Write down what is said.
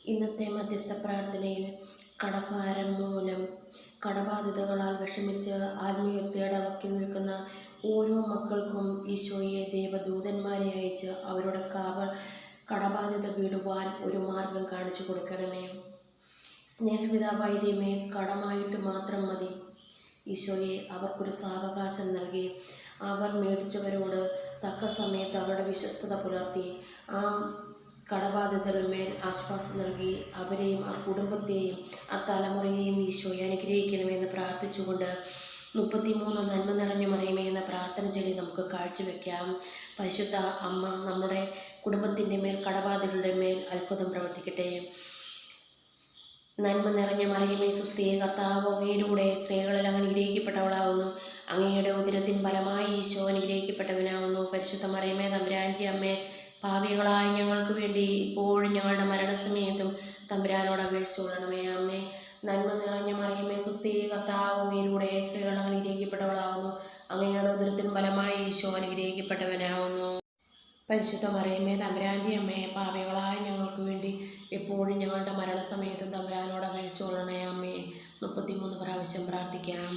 ഇന്നത്തെ മധ്യസ്ഥ പ്രാർത്ഥനയിൽ കടഭാരം മൂലം കടബാധ്യതകളാൽ വിഷമിച്ച് ആത്മീയതയുടെ വക്കിൽ നിൽക്കുന്ന ഓരോ മക്കൾക്കും ഈശോയെ ദൈവദൂതന്മാരെ അയച്ച് അവരുടെ കടബാധ്യത വീടുവാൻ ഒരു മാർഗം കാണിച്ചു കൊടുക്കണമേ. സ്നേഹപിതാവായ ദൈവമേ, കടമായിട്ട് മാത്രം മതി ഈശോയെ അവർക്കൊരു സാവകാശം നൽകി അവർ മേടിച്ചവരോട് തക്ക സമയത്ത് അവരുടെ വിശ്വസ്തത പുലർത്തി ആ കടബാധിതന്മേൽ ആശ്വാസം നൽകി അവരെയും ആ കുടുംബത്തെയും ആ തലമുറയെയും ഈശോയെ അനുഗ്രഹിക്കണമെന്ന് പ്രാർത്ഥിച്ചുകൊണ്ട് 33 നന്മ നിറഞ്ഞ മറിയമേ എന്ന പ്രാർത്ഥന ചൊല്ലി നമുക്ക് കാഴ്ചവെക്കാം. പരിശുദ്ധ അമ്മ നമ്മുടെ കുടുംബത്തിൻ്റെ മേൽ കടബാധിതരുടെ മേൽ അത്ഭുതം പ്രവർത്തിക്കട്ടെ. നന്മ നിറഞ്ഞ മറിയമേ സുസ്ഥി, കർത്താവ് അങ്ങയിലൂടെ സ്ത്രീകളിൽ അങ്ങ് അനുഗ്രഹിക്കപ്പെട്ടവളാവുന്നു. അങ്ങയുടെ ഉദരത്തിൻ ഫലമായി ഈശോ അനുഗ്രഹിക്കപ്പെട്ടവനാവുന്നു. പരിശുദ്ധ മറിയമേ തമ്പുരാൻ്റെ അമ്മേ, പാപികളായ ഞങ്ങൾക്ക് വേണ്ടി ഇപ്പോഴും ഞങ്ങളുടെ മരണസമയത്തും തമ്പുരാനോട് അപേക്ഷിച്ചുകൊള്ളണമേ. അമ്മേ, നന്മ നിറഞ്ഞ മറിയമേ സുസ്ഥി, കർത്താവ് അങ്ങയിലൂടെ സ്ത്രീകൾ അങ്ങ് അനുഗ്രഹിക്കപ്പെട്ടവളാവുന്നു. അങ്ങയുടെ ഉദരത്തിൻ ഫലമായി ഈശോ അനുഗ്രഹിക്കപ്പെട്ടവനാവുന്നു. പരിശുദ്ധ മറിയമേ തമ്പുരാൻ്റെ അമ്മേ, പാപികളായ ഞങ്ങൾക്ക് വേണ്ടി എപ്പോഴും ഞങ്ങളുടെ മരണസമയത്തും തമ്പുരാനോട് അപേക്ഷിച്ചുകൊള്ളണേ. അമ്മേ, 33 പ്രാവശ്യം പ്രാർത്ഥിക്കാം.